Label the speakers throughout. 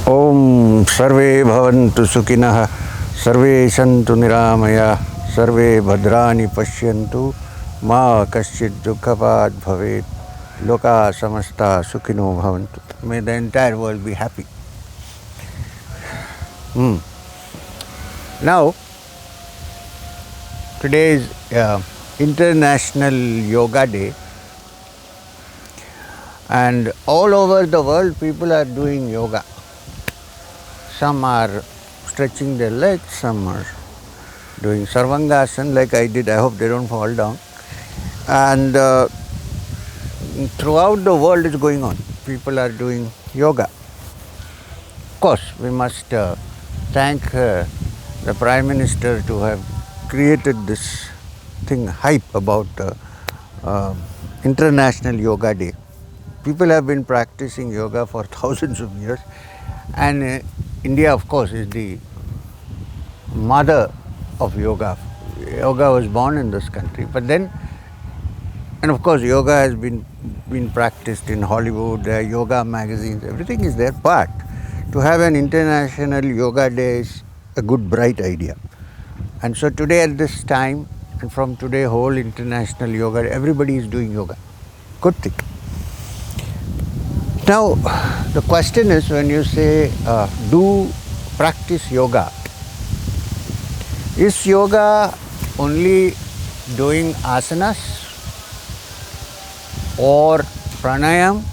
Speaker 1: ओम सर्वे भवन्तु सुखिनः सर्वे सन्तु निरामयाः सर्वे भद्राणि पश्यन्तु मा कश्चित् दुःखभाग् भवेत् लोकाः समस्ताः सुखिनो भवन्तु. May the entire world be happy. Now, today is International Yoga Day, and all over the world people are doing yoga. Some are stretching their legs, some are doing Sarvangasana like I did. I hope they don't fall down. And throughout the world is going on. People are doing yoga. Of course, we must thank the Prime Minister to have created this thing, hype about International Yoga Day. People have been practicing yoga for thousands of years, and India, of course, is the mother of yoga. Yoga was born in this country, but then, and of course, yoga has been practiced in Hollywood. There are yoga magazines, everything is there. But to have an International Yoga Day is a good, bright idea. And so today at this time, and from today, whole International Yoga, everybody is doing yoga. Good thing. Now, the question is, when you say do practice yoga, is yoga only doing asanas or pranayam,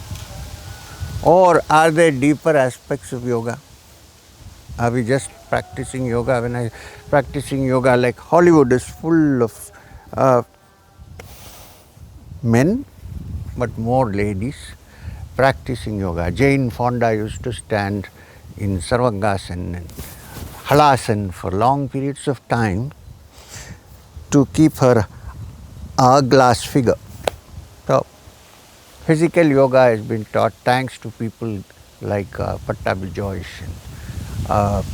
Speaker 1: or are there deeper aspects of yoga? Are we just practicing yoga? When I practicing yoga, like Hollywood is full of men, but more ladies practicing yoga. Jane Fonda used to stand in Sarvangasana and Halasana for long periods of time to keep her hourglass figure. So, physical yoga has been taught thanks to people like Pattabhi Joyce and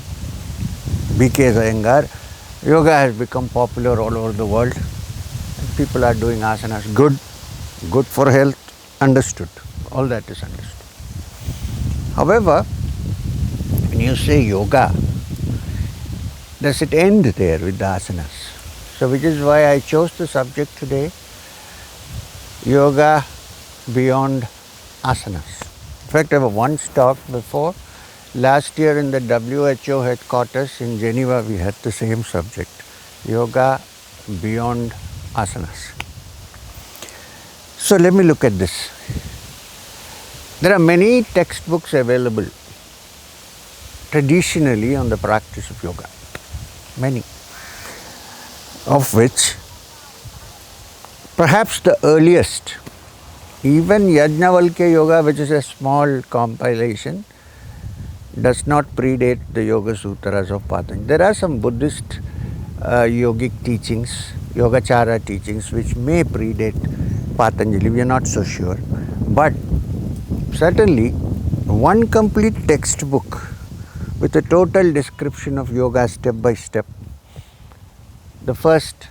Speaker 1: B.K. Iyengar. Yoga has become popular all over the world. And people are doing asanas. Good for health, understood. All that is understood. However, when you say yoga, does it end there with the asanas? So which is why I chose the subject today, yoga beyond asanas. In fact, I have once talked before. Last year in the WHO headquarters in Geneva, we had the same subject, yoga beyond asanas. So let me look at this. There are many textbooks available traditionally on the practice of yoga, many, of which perhaps the earliest, even Yajnavalkya Yoga, which is a small compilation, does not predate the Yoga Sutras of Patanjali. There are some Buddhist yogic teachings, Yogacara teachings, which may predate Patanjali. We are not so sure. But certainly, one complete textbook with a total description of yoga step by step. The first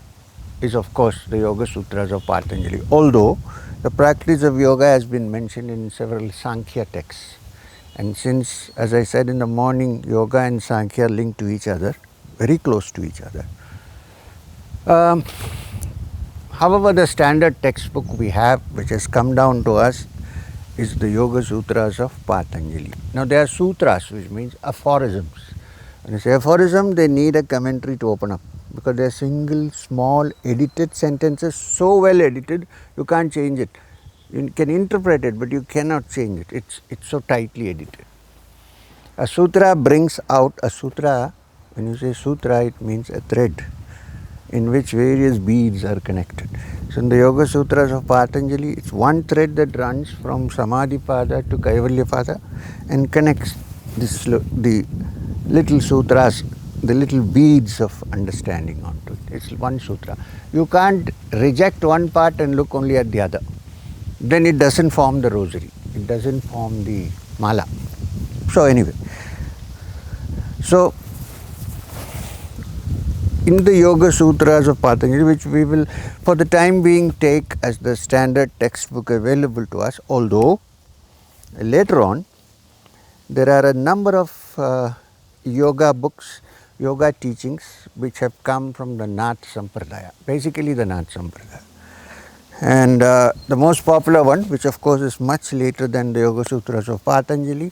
Speaker 1: is, of course, the Yoga Sutras of Patanjali, although the practice of yoga has been mentioned in several Sankhya texts. And since, as I said in the morning, yoga and Sankhya are linked to each other, very close to each other. However, the standard textbook we have, which has come down to us, is the Yoga Sutras of Patanjali. Now, they are sutras, which means aphorisms. When you say aphorism, they need a commentary to open up, because they are single, small, edited sentences, so well edited, you can't change it. You can interpret it, but you cannot change it. It's so tightly edited. A sutra brings out a sutra. When you say sutra, it means a thread in which various beads are connected. So in the Yoga Sutras of Patanjali, it's one thread that runs from Samadhipada to Kaivalyapada and connects the little sutras, the little beads of understanding onto it. It's one sutra. You can't reject one part and look only at the other. Then it doesn't form the rosary. It doesn't form the mala. So anyway, so in the Yoga Sutras of Patanjali, which we will for the time being take as the standard textbook available to us, although later on there are a number of yoga books, yoga teachings which have come from the Nath Sampradaya, basically the Nath Sampradaya. And the most popular one, which of course is much later than the Yoga Sutras of Patanjali,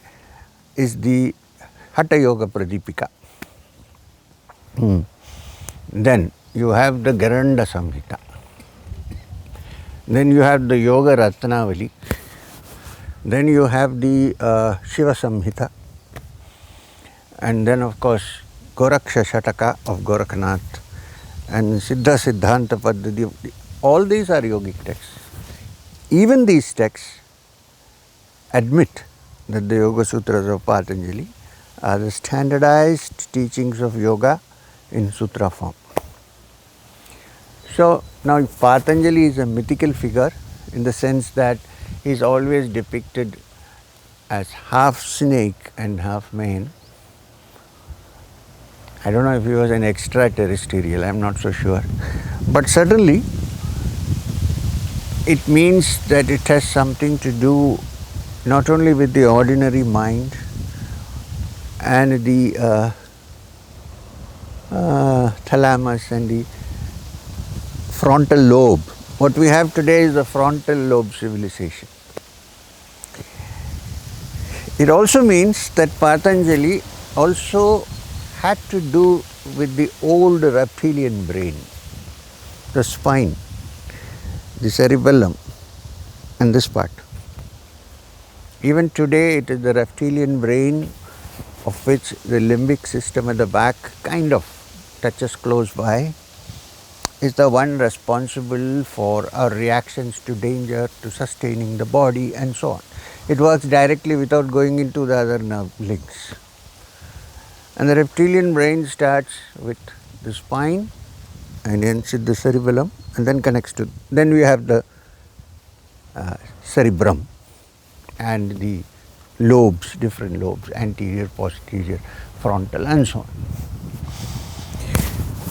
Speaker 1: is the Hatha Yoga Pradipika. Then you have the Garanda Samhita. Then you have the Yoga Ratnavali. Then you have the Shiva Samhita. And then of course Goraksha Shataka of Gorakhnath and Siddha Siddhanta Paddhati. All these are yogic texts. Even these texts admit that the Yoga Sutras of Patanjali are the standardized teachings of yoga in sutra form. So now Patanjali is a mythical figure in the sense that he is always depicted as half snake and half man. I don't know if he was an extraterrestrial, I am not so sure. But certainly it means that it has something to do not only with the ordinary mind and the thalamus and the frontal lobe. What we have today is the frontal lobe civilization. It also means that Patanjali also had to do with the old reptilian brain, the spine, the cerebellum, and this part. Even today it is the reptilian brain of which the limbic system at the back kind of touches close by, is the one responsible for our reactions to danger, to sustaining the body and so on. It works directly without going into the other nerve links. And the reptilian brain starts with the spine and ends with the cerebellum and then connects to, then we have the cerebrum and the lobes, different lobes, anterior, posterior, frontal and so on.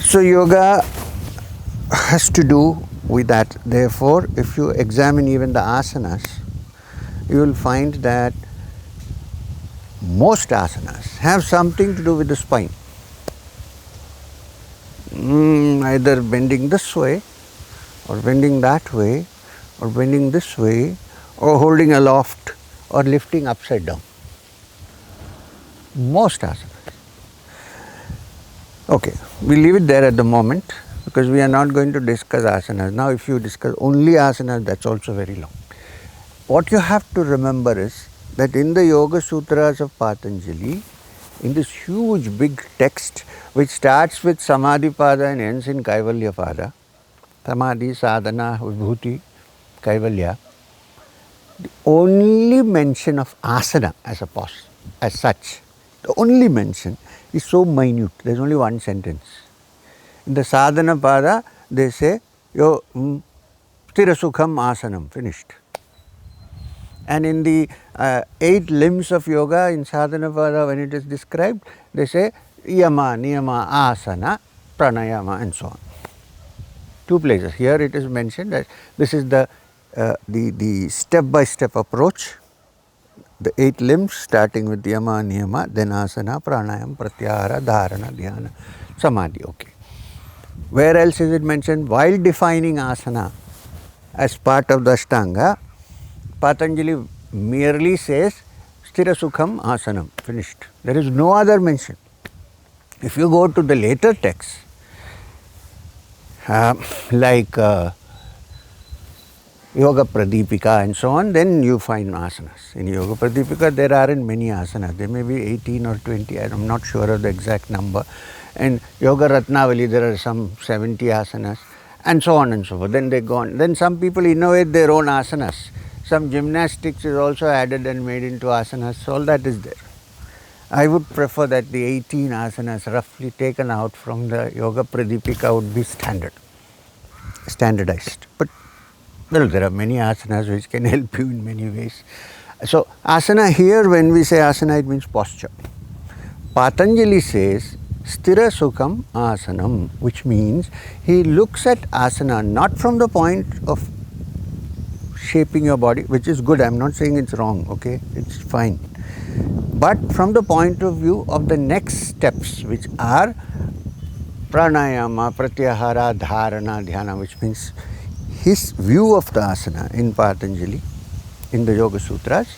Speaker 1: So yoga has to do with that. Therefore, if you examine even the asanas, you will find that most asanas have something to do with the spine. Either bending this way, or bending that way, or bending this way, or holding aloft, or lifting upside down. Most asanas. Okay, we leave it there at the moment because we are not going to discuss asanas. Now if you discuss only asanas, that's also very long. What you have to remember is that in the Yoga Sutras of Patanjali, in this huge big text which starts with Samadhipada and ends in Kaivalyapada, Samadhi, Sadhana, Vibhuti, Kaivalya, the only mention of asana as a pause, as such, the only mention is so minute, there is only one sentence. In the Sadhana Pada, they say, Yo Sthira Sukham Asanam, finished. And in the 8 limbs of yoga in Sadhana Pada, when it is described, they say Yama, Niyama, Asana, Pranayama and so on. 2 places. Here it is mentioned that this is the step-by-step approach, the 8 limbs starting with Yama, Niyama, then Asana, Pranayama, Pratyahara, Dharana, Dhyana, Samadhi. Okay. Where else is it mentioned? While defining asana as part of the Ashtanga, Patanjali merely says Sthira Sukham Asanam, finished. There is no other mention. If you go to the later texts, like Yoga Pradipika and so on, then you find asanas. In Yoga Pradipika, there aren't many asanas. There may be 18 or 20, I'm not sure of the exact number. And Yoga Ratnavali, there are some 70 asanas, and so on and so forth. Then they go on. Then some people innovate their own asanas. Some gymnastics is also added and made into asanas, so all that is there. I would prefer that the 18 asanas roughly taken out from the Yoga Pradipika would be standardized. But well, there are many asanas which can help you in many ways. So asana here, when we say asana, it means posture. Patanjali says Sthira Sukham Asanam, which means he looks at asana not from the point of shaping your body, which is good. I am not saying it's wrong, okay, it's fine. but from the point of view of the next steps, which are pranayama, pratyahara, dharana, dhyana, which means his view of the asana in Patanjali, in the Yoga Sutras,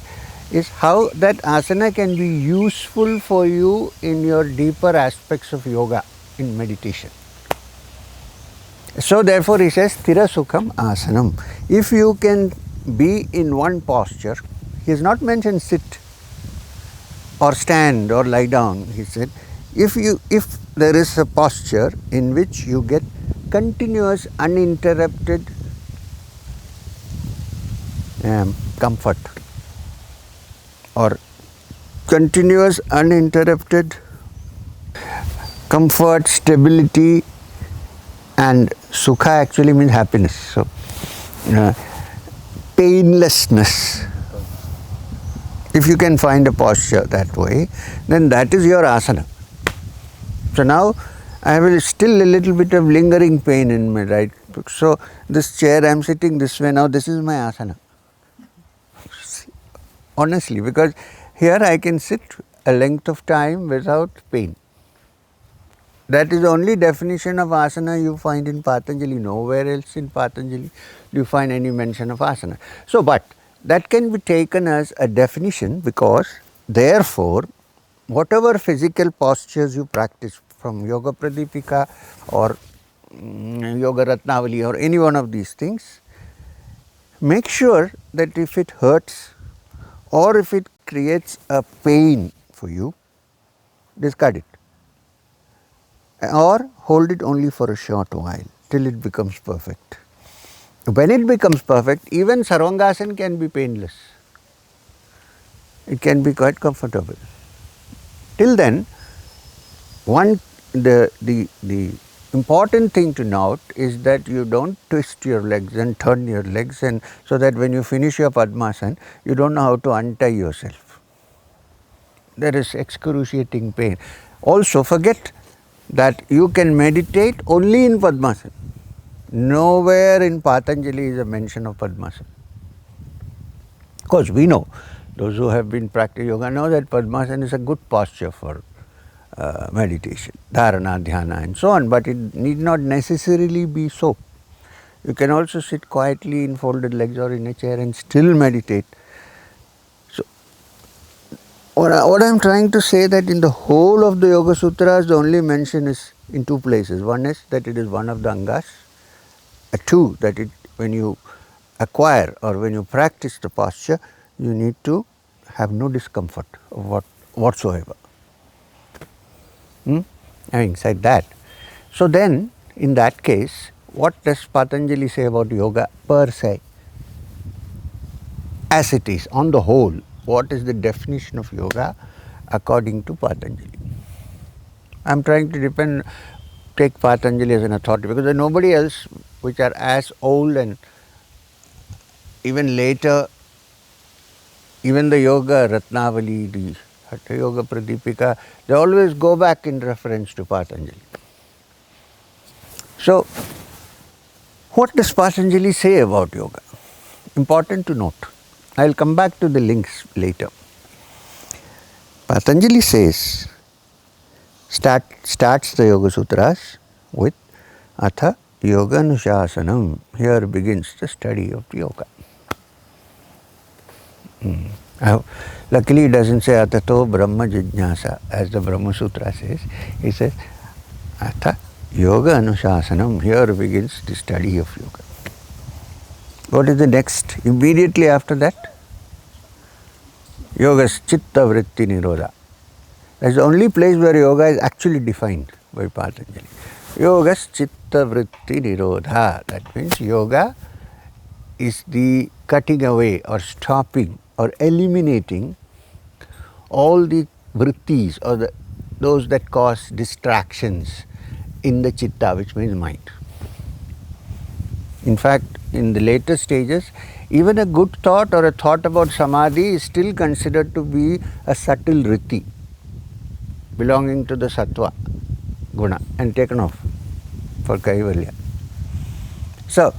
Speaker 1: is how that asana can be useful for you in your deeper aspects of yoga, in meditation. So therefore he says, Sthira Sukham Asanam. If you can be in one posture, he has not mentioned sit or stand or lie down, he said, if there is a posture in which you get continuous uninterrupted comfort or continuous uninterrupted comfort, stability, and sukha actually means happiness. So painlessness. If you can find a posture that way, then that is your asana. So now I have still a little bit of lingering pain in my right. So this chair I am sitting this way now, this is my asana. Honestly, because here I can sit a length of time without pain. That is the only definition of asana you find in Patanjali. Nowhere else in Patanjali do you find any mention of asana. So, but that can be taken as a definition, because therefore whatever physical postures you practice from Yoga Pradipika or Yoga Ratnavali or any one of these things, make sure that if it hurts or if it creates a pain for you, discard it. Or hold it only for a short while till it becomes perfect. When it becomes perfect, even Sarvangasana can be painless. It can be quite comfortable. Till then, the important thing to note is that you don't twist your legs and turn your legs, and so that when you finish your Padmasana, you don't know how to untie yourself. There is excruciating pain. Also forget that you can meditate only in Padmasana. Nowhere in Patanjali is a mention of Padmasana. Of course, we know, those who have been practicing yoga know that Padmasana is a good posture for meditation, dharana, dhyana and so on, but it need not necessarily be so. You can also sit quietly in folded legs or in a chair and still meditate. So, what I am trying to say, that in the whole of the Yoga Sutras, the only mention is in two places. One is that it is one of the angas. Two, that when you acquire or when you practice the posture, you need to have no discomfort whatsoever. Having said that, so then in that case, what does Patanjali say about yoga per se? As it is, on the whole, what is the definition of yoga according to Patanjali? I am trying to take Patanjali as an authority, because there is nobody else which are as old, and even later, even the Yoga Ratnavali, the Hatha Yoga Pradipika, they always go back in reference to Patanjali. So, what does Patanjali say about yoga? Important to note. I will come back to the links later. Patanjali says, starts the Yoga Sutras with Atha Yoga Anushasanam. Here begins the study of yoga. Luckily, it doesn't say Atato Brahma Jijnasa, as the Brahma Sutra says. He says Atha Yoga Anushasanam. Here begins the study of yoga. What is the next? Immediately after that, Yoga's Chitta Vritti Nirodha. That's the only place where yoga is actually defined by Patanjali. Yoga's Chitta Vritti Nirodha. That means yoga is the cutting away or stopping or eliminating all the vrittis or those that cause distractions in the chitta, which means mind. In fact, in the later stages, even a good thought or a thought about samadhi is still considered to be a subtle vritti belonging to the sattva guna and taken off for kaivalya. So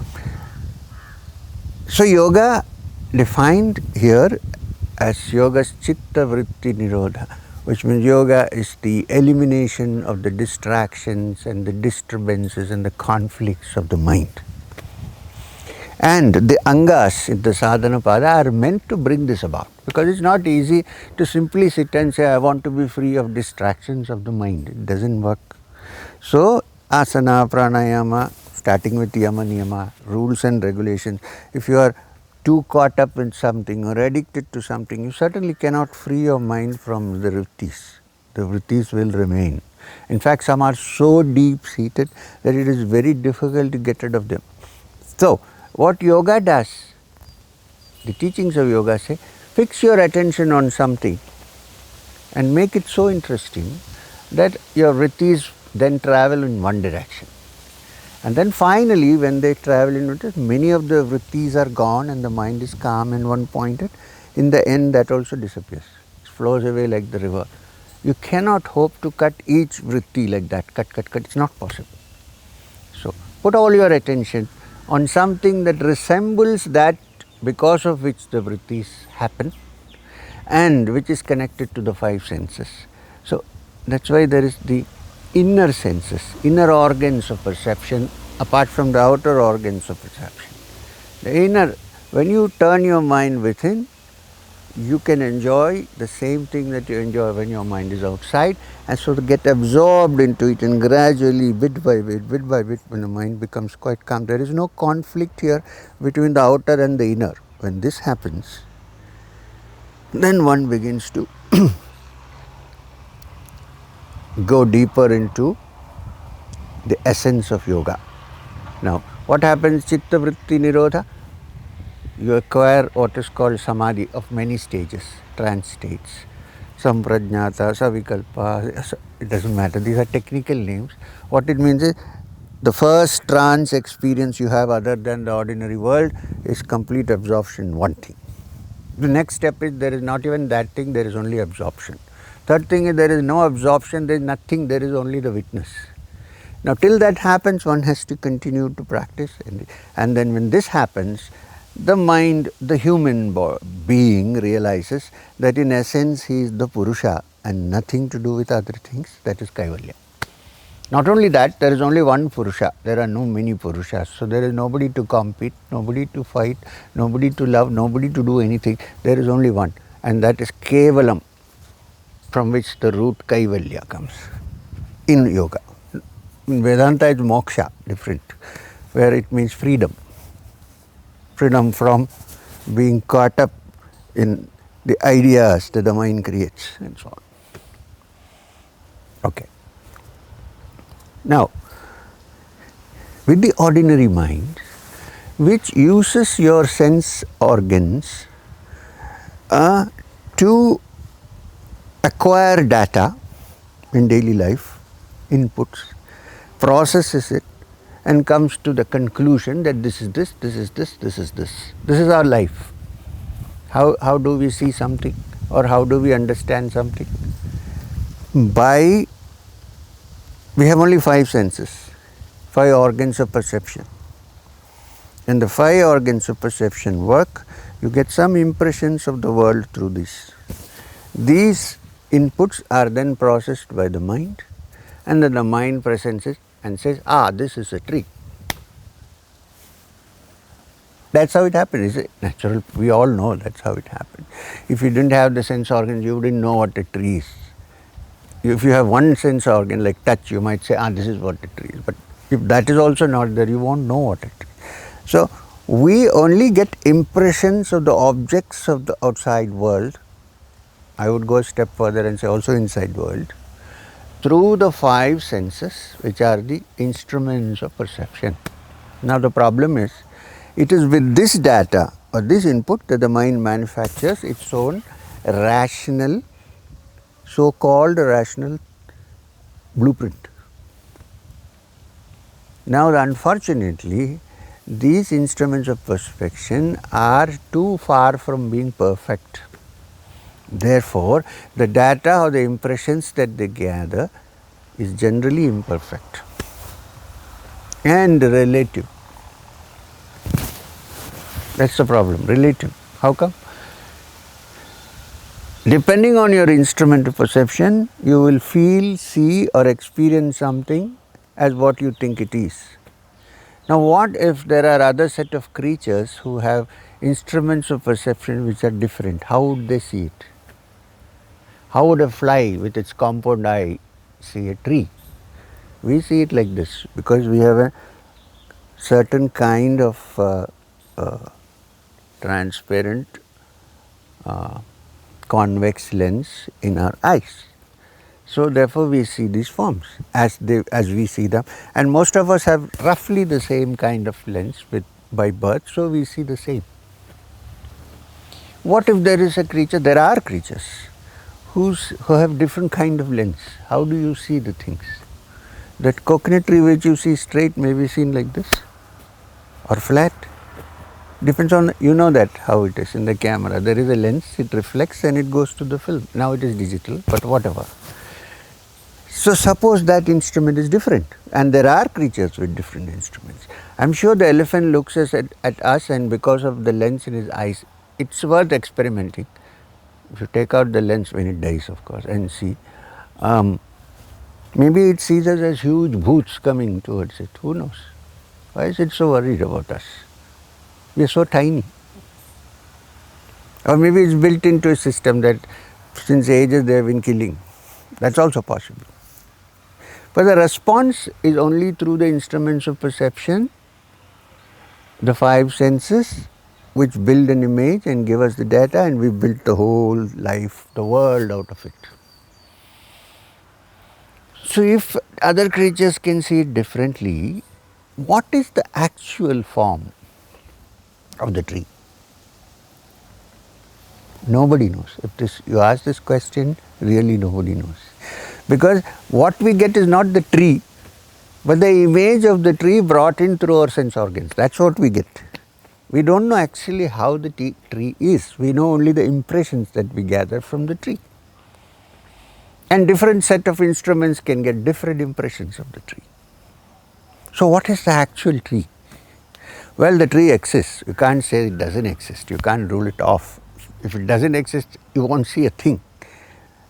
Speaker 1: yoga defined here as yoga's chitta vritti nirodha, which means yoga is the elimination of the distractions and the disturbances and the conflicts of the mind. And the angas in the sadhana pada are meant to bring this about, because it's not easy to simply sit and say, I want to be free of distractions of the mind. It doesn't work. So, asana, pranayama, starting with yama, niyama, rules and regulations. If you are too caught up in something or addicted to something, you certainly cannot free your mind from the vrittis. The vrittis will remain. In fact, some are so deep-seated that it is very difficult to get rid of them. So, what yoga does, the teachings of yoga say, fix your attention on something and make it so interesting that your vrittis then travel in one direction. And then finally, when they travel in it, many of the vrittis are gone and the mind is calm and one pointed. In the end, that also disappears. It flows away like the river. You cannot hope to cut each vritti like that, cut. It's not possible. So, put all your attention on something that resembles that because of which the vrittis happen and which is connected to the five senses. So, that's why there is the inner senses, inner organs of perception apart from the outer organs of perception. The inner, when you turn your mind within, you can enjoy the same thing that you enjoy when your mind is outside, and so to get absorbed into it, and gradually, bit by bit, when the mind becomes quite calm, there is no conflict here between the outer and the inner. When this happens, then one begins to go deeper into the essence of yoga. Now, what happens chitta vritti nirodha? You acquire what is called samadhi of many stages, trance states. Samprajnata, savikalpa, it doesn't matter, these are technical names. What it means is, the first trance experience you have other than the ordinary world is complete absorption in one thing. The next step is there is not even that thing, there is only absorption. Third thing is there is no absorption, there is nothing, there is only the witness. Now till that happens, one has to continue to practice, and then when this happens, the mind, the human being realizes that in essence he is the Purusha and nothing to do with other things. That is Kaivalya. Not only that, there is only one Purusha, there are no many Purushas. So there is nobody to compete, nobody to fight, nobody to love, nobody to do anything. There is only one, and that is Kevalam, from which the root Kaivalya comes in yoga. In Vedanta is moksha, different, where it means freedom. Freedom from being caught up in the ideas that the mind creates and so on. Okay. Now, with the ordinary mind, which uses your sense organs to acquire data in daily life, inputs, processes it, and comes to the conclusion that this is this, this is this, this is this. This is our life. How do we see something, or how do we understand something? We have only five senses, five organs of perception. And the five organs of perception work, you get some impressions of the world through this. These inputs are then processed by the mind, and then the mind presents it and says, this is a tree. That's how it happens. It's natural. We all know that's how it happens. If you didn't have the sense organs, you wouldn't know what a tree is. If you have one sense organ like touch, you might say, this is what a tree is. But if that is also not there, you won't know what a tree is. So, we only get impressions of the objects of the outside world. I would go a step further and say also inside world, through the five senses, which are the instruments of perception. Now the problem is, it is with this data or this input that the mind manufactures its own rational, so-called rational blueprint. Now unfortunately, these instruments of perception are too far from being perfect. Therefore, the data or the impressions that they gather is generally imperfect and relative. That's the problem, relative. How come? Depending on your instrument of perception, you will feel, see or experience something as what you think it is. Now what if there are other set of creatures who have instruments of perception which are different? How would they see it? How would a fly with its compound eye see a tree? We see it like this because we have a certain kind of transparent convex lens in our eyes. So therefore we see these forms as we see them, and most of us have roughly the same kind of lens by birth, so we see the same. What if there is a creature, there are creatures who have different kind of lens? How do you see the things? That coconut tree which you see straight may be seen like this or flat. Depends on, you know that how it is in the camera. There is a lens, it reflects and it goes to the film. Now it is digital, but whatever. So suppose that instrument is different, and there are creatures with different instruments. I am sure the elephant looks at us, and because of the lens in his eyes, it's worth experimenting. If you take out the lens when it dies, of course, and see, maybe it sees us as huge boots coming towards it. Who knows? Why is it so worried about us? We are so tiny. Or maybe it's built into a system that since ages they have been killing. That's also possible. But the response is only through the instruments of perception, the five senses, which build an image and give us the data, and we built the whole life, the world out of it. So if other creatures can see it differently, what is the actual form of the tree? Nobody knows. If you ask this question, really nobody knows. Because what we get is not the tree, but the image of the tree brought in through our sense organs. That's what we get. We don't know actually how the tree is. We know only the impressions that we gather from the tree. And different set of instruments can get different impressions of the tree. So what is the actual tree? Well, the tree exists. You can't say it doesn't exist. You can't rule it off. If it doesn't exist, you won't see a thing.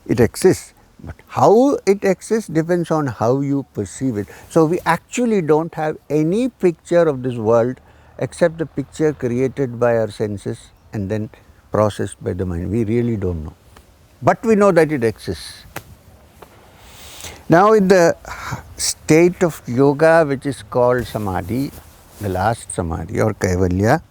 Speaker 1: It exists. But how it exists depends on how you perceive it. So we actually don't have any picture of this world except the picture created by our senses and then processed by the mind. We really don't know. But we know that it exists. Now in the state of yoga, which is called samadhi, the last samadhi or kaivalya,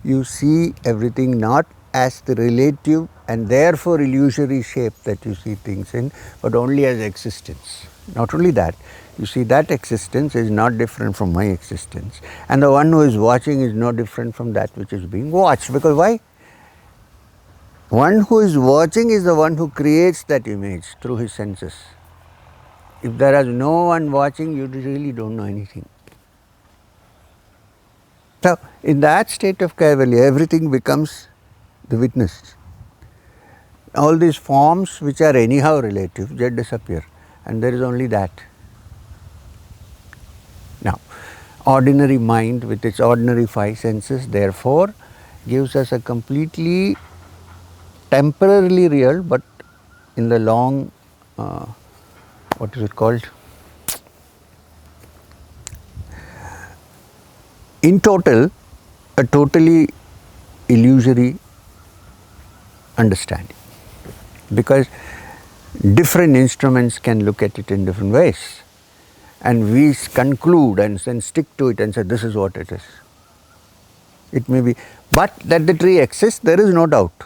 Speaker 1: you see everything not as the relative and therefore illusory shape that you see things in, but only as existence. Not only that, you see that existence is not different from my existence, and the one who is watching is no different from that which is being watched. Because why? One who is watching is the one who creates that image through his senses. If there is no one watching, you really don't know anything. So in that state of kaivalya, everything becomes the witness. All these forms which are anyhow relative just disappear, and there is only that. Now, ordinary mind with its ordinary five senses therefore gives us a completely temporarily real, but in the long, what is it called? In total, a totally illusory understanding, because different instruments can look at it in different ways, and we conclude and then stick to it and say this is what it is. It may be, but that the tree exists, there is no doubt.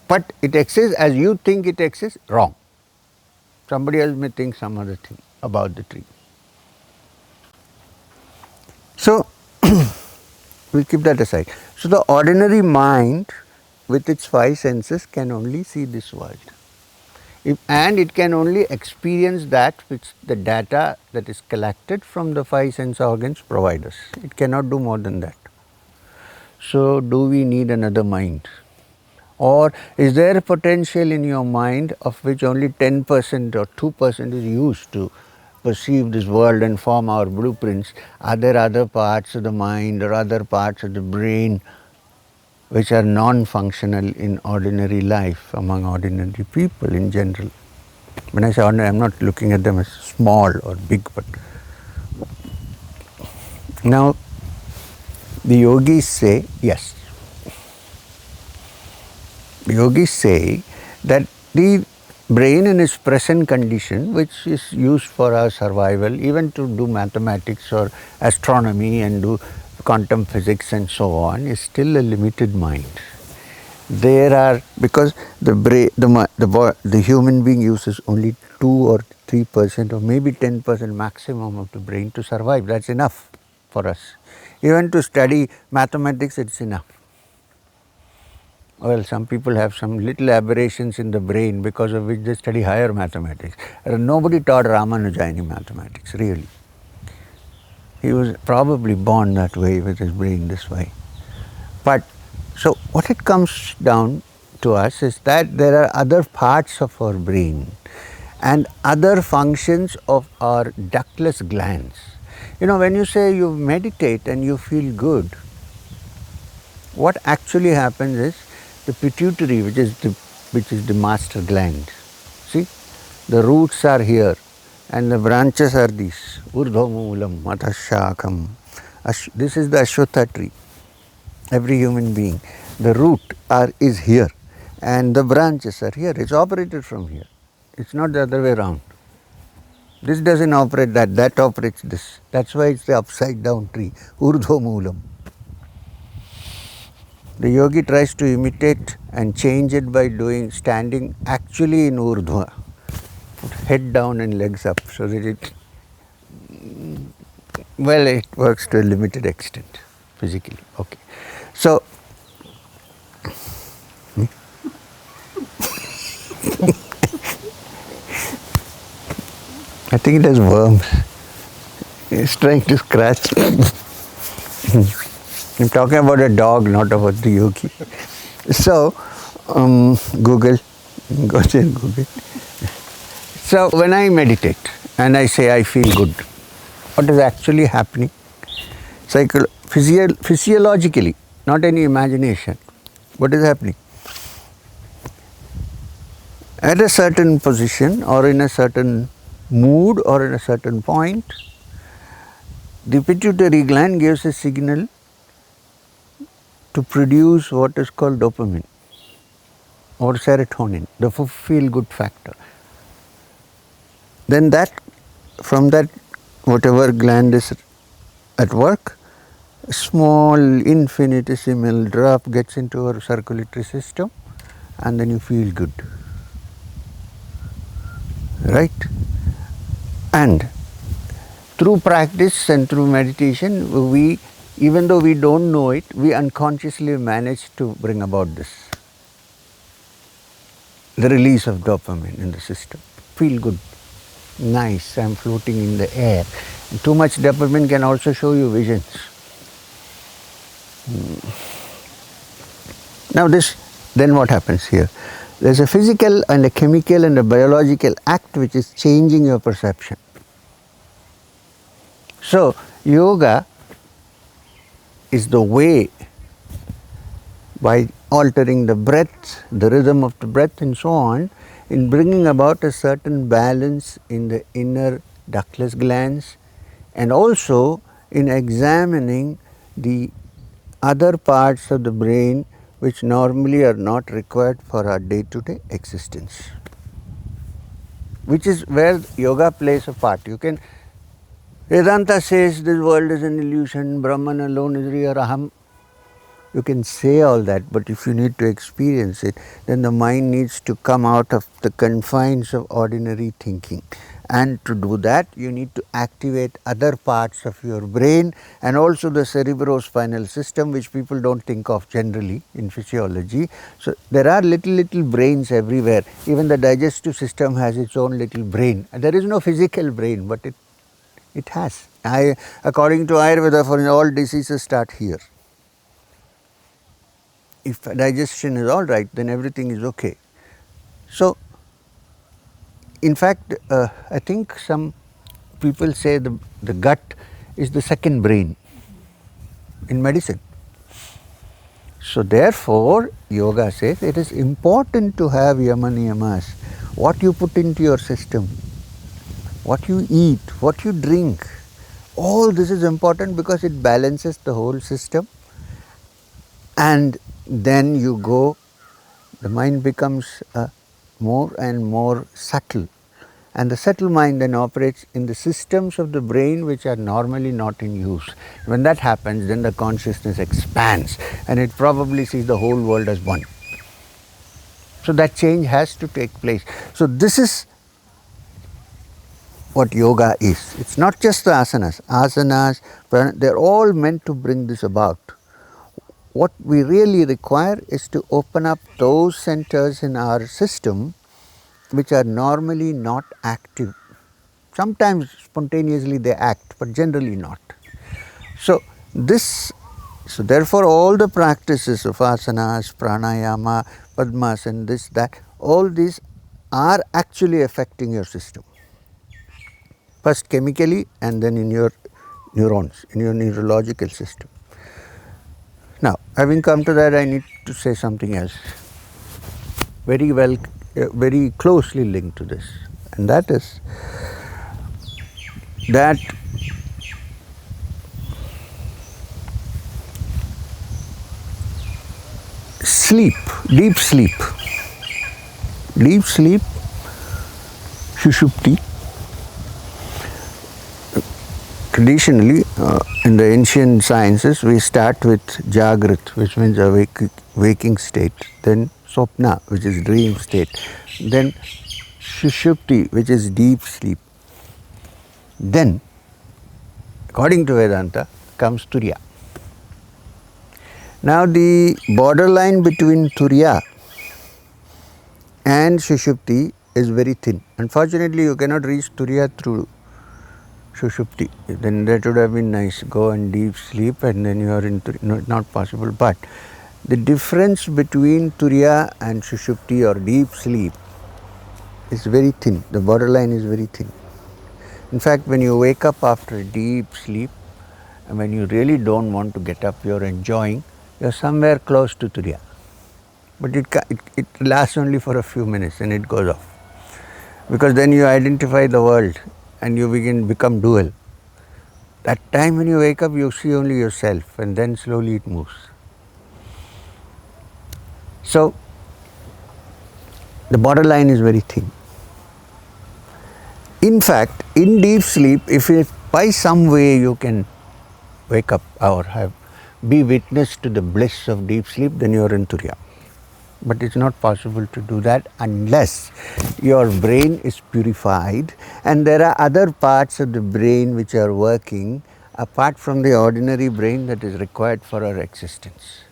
Speaker 1: But it exists as you think it exists, wrong. Somebody else may think some other thing about the tree. So we'll keep that aside. So the ordinary mind with its five senses can only see this world. And it can only experience that which the data that is collected from the five sense organs provide us. It cannot do more than that. So do we need another mind? Or is there a potential in your mind of which only 10% or 2% is used to perceive this world and form our blueprints? Are there other parts of the mind or other parts of the brain which are non-functional in ordinary life among ordinary people in general. When I say ordinary, I'm not looking at them as small or big, but now the yogis say, yes, the yogis say that the brain in its present condition, which is used for our survival, even to do mathematics or astronomy and do quantum physics and so on, is still a limited mind. There are, because the human being uses only 2 or 3% or maybe 10% maximum of the brain to survive. That's enough for us. Even to study mathematics, it's enough. Well, some people have some little aberrations in the brain because of which they study higher mathematics. Nobody taught Ramanuja any mathematics, really. He was probably born that way with his brain this way. But so what it comes down to us is that there are other parts of our brain and other functions of our ductless glands. You know, when you say you meditate and you feel good, what actually happens is the pituitary, which is the master gland. See, the roots are here and the branches are these. Urdhvamulam, Madhashakam. This is the Ashwatha tree. Every human being, the root is here and the branches are here. It's operated from here. It's not the other way around. This doesn't operate that, that operates this. That's why it's the upside down tree, Urdhvamulam. The yogi tries to imitate and change it by standing actually in Urdhva, head down and legs up, so that it works to a limited extent physically. Okay. So, I think it has worms. It's trying to scratch. I'm talking about a dog, not about the yogi. So, Google, go and Google. So, when I meditate and I say I feel good, what is actually happening? Physiologically, not any imagination. What is happening? At a certain position or in a certain mood or in a certain point, the pituitary gland gives a signal to produce what is called dopamine or serotonin, the feel-good factor. Then from that, whatever gland is at work, a small infinitesimal drop gets into our circulatory system and then you feel good. Right? And through practice and through meditation, even though we don't know it, we unconsciously manage to bring about this. The release of dopamine in the system. Feel good. Nice, I'm floating in the air. And too much dopamine can also show you visions. Now then what happens here? There's a physical and a chemical and a biological act which is changing your perception. So, yoga is the way, by altering the breath, the rhythm of the breath and so on, in bringing about a certain balance in the inner ductless glands and also in examining the other parts of the brain which normally are not required for our day-to-day existence, which is where yoga plays a part. Vedanta says this world is an illusion, Brahman alone is real, Aham. You can say all that, but if you need to experience it, then the mind needs to come out of the confines of ordinary thinking. And to do that, you need to activate other parts of your brain and also the cerebrospinal system, which people don't think of generally in physiology. So, there are little brains everywhere. Even the digestive system has its own little brain. There is no physical brain, but it has. According to Ayurveda, for all diseases start here. If digestion is all right, then everything is okay. So, in fact, I think some people say the gut is the second brain in medicine. So therefore, yoga says it is important to have yama niyamas. What you put into your system, what you eat, what you drink, all this is important because it balances the whole system. And then you go, the mind becomes more and more subtle. And the subtle mind then operates in the systems of the brain which are normally not in use. When that happens, then the consciousness expands and it probably sees the whole world as one. So that change has to take place. So this is what yoga is. It's not just the asanas. Asanas, they're all meant to bring this about. What we really require is to open up those centers in our system which are normally not active. Sometimes spontaneously they act, but generally not. So therefore all the practices of asanas, pranayama, padmasana, this, that, all these are actually affecting your system. First chemically and then in your neurons, in your neurological system. Now, having come to that, I need to say something else. Very closely linked to this, and that is that sleep, deep sleep, Sushupti, traditionally in the ancient sciences we start with Jagrat, which means a waking state, then Swapna, which is dream state, then Sushupti, which is deep sleep. Then, according to Vedanta, comes Turiya. Now the borderline between Turiya and Sushupti is very thin. Unfortunately, you cannot reach Turiya through Sushupti. Then that would have been nice. Go and deep sleep and then you are in Turiya. No, not possible. But the difference between Turiya and Sushupti or deep sleep is very thin. The borderline is very thin. In fact, when you wake up after a deep sleep, and when you really don't want to get up, you're enjoying, you're somewhere close to Turiya. But it lasts only for a few minutes and it goes off. Because then you identify the world and you become dual. That time when you wake up, you see only yourself and then slowly it moves. So, the borderline is very thin. In fact, in deep sleep, if by some way you can wake up or be witness to the bliss of deep sleep, then you are in Turiya. But it's not possible to do that unless your brain is purified and there are other parts of the brain which are working apart from the ordinary brain that is required for our existence.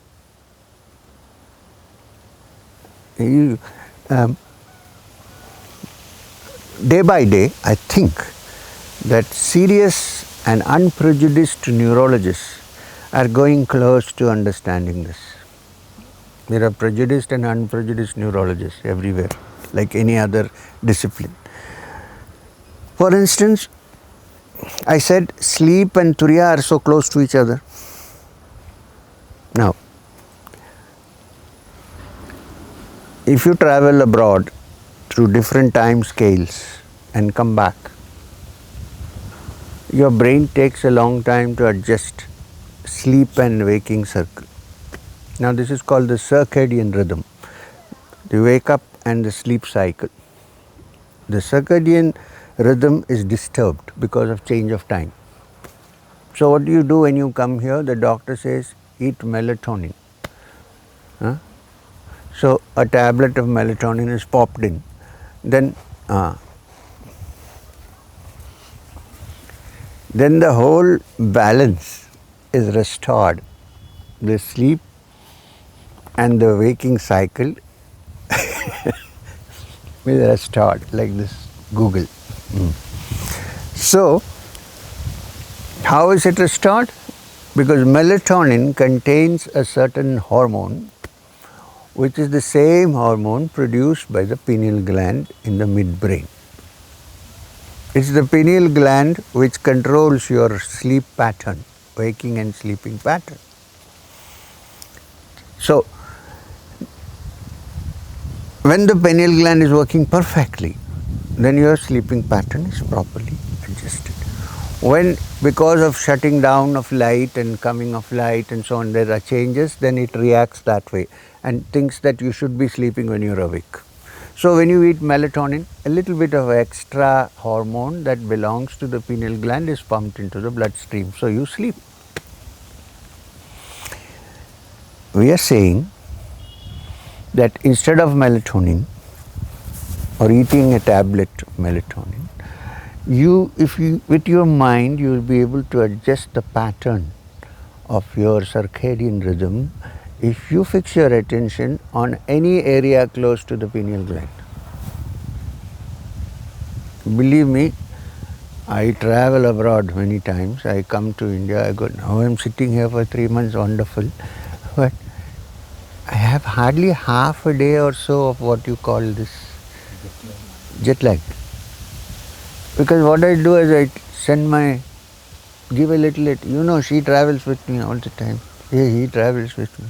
Speaker 1: Day by day, I think that serious and unprejudiced neurologists are going close to understanding this. There are prejudiced and unprejudiced neurologists everywhere, like any other discipline. For instance, I said sleep and Turiya are so close to each other. Now, if you travel abroad through different time scales and come back, your brain takes a long time to adjust sleep and waking circle. Now this is called the circadian rhythm, the wake up and the sleep cycle. The circadian rhythm is disturbed because of change of time. So what do you do when you come here? The doctor says eat melatonin. So a tablet of melatonin is popped in. Then the whole balance is restored. The sleep and the waking cycle is restored, like this Google. So, how is it restored? Because melatonin contains a certain hormone which is the same hormone produced by the pineal gland in the midbrain. It's the pineal gland which controls your sleep pattern, waking and sleeping pattern. So, when the pineal gland is working perfectly, then your sleeping pattern is properly adjusted. When, because of shutting down of light and coming of light and so on, there are changes, then it reacts that way and thinks that you should be sleeping when you're awake. So when you eat melatonin, a little bit of extra hormone that belongs to the pineal gland is pumped into the bloodstream, so you sleep. We are saying that instead of melatonin or eating a tablet of melatonin, if you with your mind you will be able to adjust the pattern of your circadian rhythm if you fix your attention on any area close to the pineal gland. Believe me, I travel abroad many times. I come to India. I go, now I'm sitting here for 3 months, wonderful. But I have hardly half a day or so of what you call this jet lag. Because what I do is I give a little, she travels with me all the time. Yeah, he travels with me.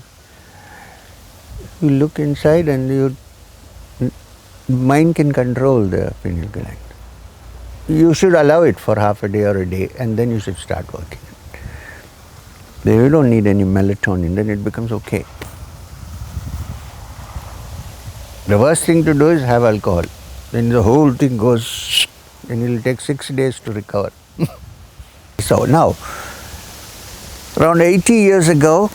Speaker 1: You look inside and your mind can control the pineal gland. You should allow it for half a day or a day and then you should start working. Then you don't need any melatonin, then it becomes okay. The worst thing to do is have alcohol. Then the whole thing goes, and it will take 6 days to recover. So now, around 80 years ago,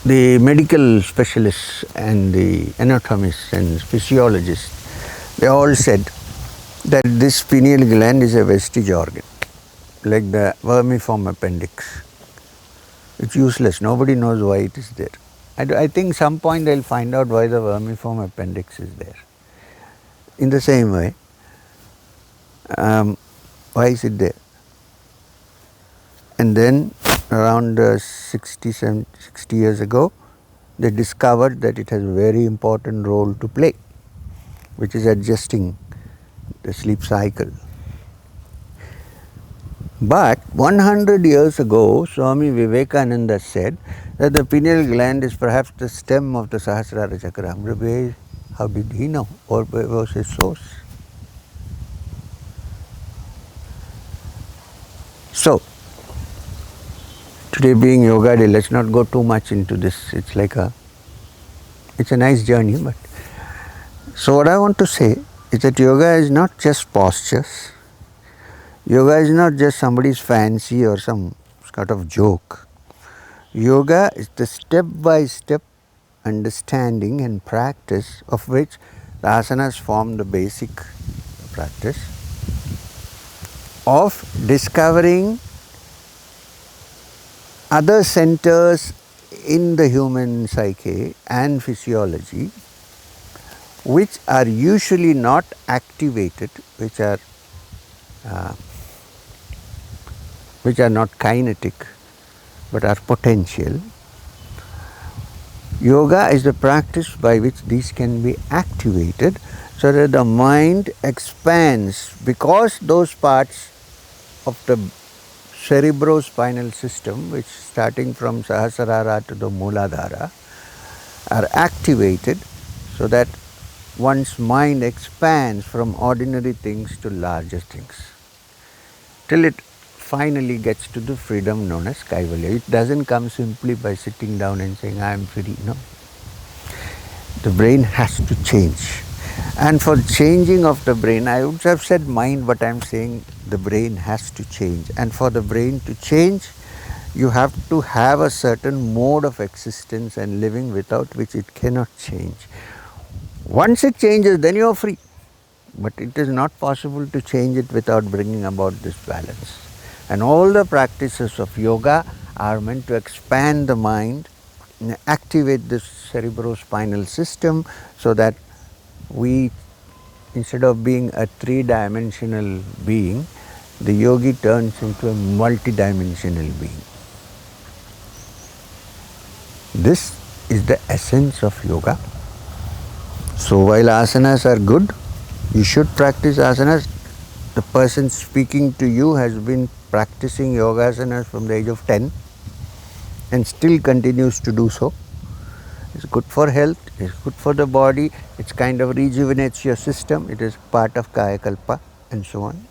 Speaker 1: the medical specialists and the anatomists and physiologists, they all said that this pineal gland is a vestige organ, like the vermiform appendix. It's useless. Nobody knows why it is there. I think some point they'll find out why the vermiform appendix is there. In the same way, why is it there? And then around 60 years ago, they discovered that it has a very important role to play, which is adjusting the sleep cycle. But 100 years ago, Swami Vivekananda said that the pineal gland is perhaps the stem of the Sahasrara Chakra. How did he know? Or where was his source? So, today being Yoga Day, let's not go too much into this. It's a nice journey. But so what I want to say is that yoga is not just postures. Yoga is not just somebody's fancy or some kind of joke. Yoga is the step-by-step understanding and practice of which the asanas form the basic practice of discovering other centers in the human psyche and physiology which are usually not activated, which are not kinetic but are potential. Yoga is the practice by which these can be activated so that the mind expands, because those parts of the cerebrospinal system, which starting from Sahasrara to the Mooladhara, are activated so that one's mind expands from ordinary things to larger things, till it finally gets to the freedom known as Kaivalya. It doesn't come simply by sitting down and saying, I am free. No. The brain has to change. And for changing of the brain, I would have said mind, but I am saying the brain has to change. And for the brain to change, you have to have a certain mode of existence and living without which it cannot change. Once it changes, then you are free. But it is not possible to change it without bringing about this balance. And all the practices of yoga are meant to expand the mind, activate this cerebrospinal system so that we, instead of being a three-dimensional being, the yogi turns into a multi-dimensional being. This is the essence of yoga. So while asanas are good, you should practice asanas. The person speaking to you has been practicing yogasanas from the age of 10 and still continues to do so. It's good for health, it's good for the body, it's kind of rejuvenates your system, it is part of Kaya Kalpa and so on.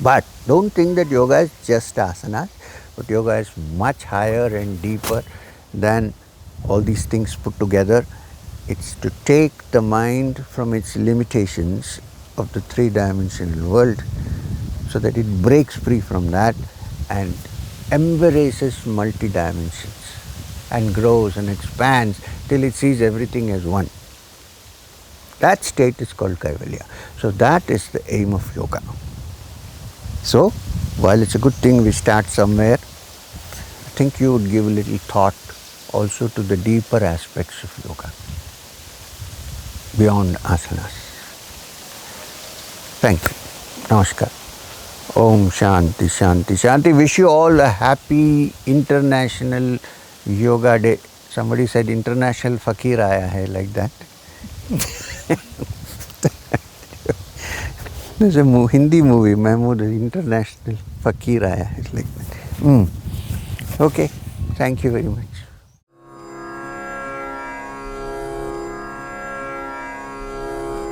Speaker 1: But don't think that yoga is just asanas, but yoga is much higher and deeper than all these things put together. It's to take the mind from its limitations of the three-dimensional world so that it breaks free from that and embraces multi-dimensions and grows and expands till it sees everything as one. That state is called Kaivalya. So that is the aim of yoga. So, while it's a good thing we start somewhere, I think you would give a little thought also to the deeper aspects of yoga, beyond asanas. Thank you. Namaskar. Om Shanti Shanti Shanti. Wish you all a happy International Yoga Day. Somebody said International Fakir Aaya Hai, like that. There's a Hindi movie, Mahmood, International Fakir Aaya Hai, like that. Okay, thank you very much.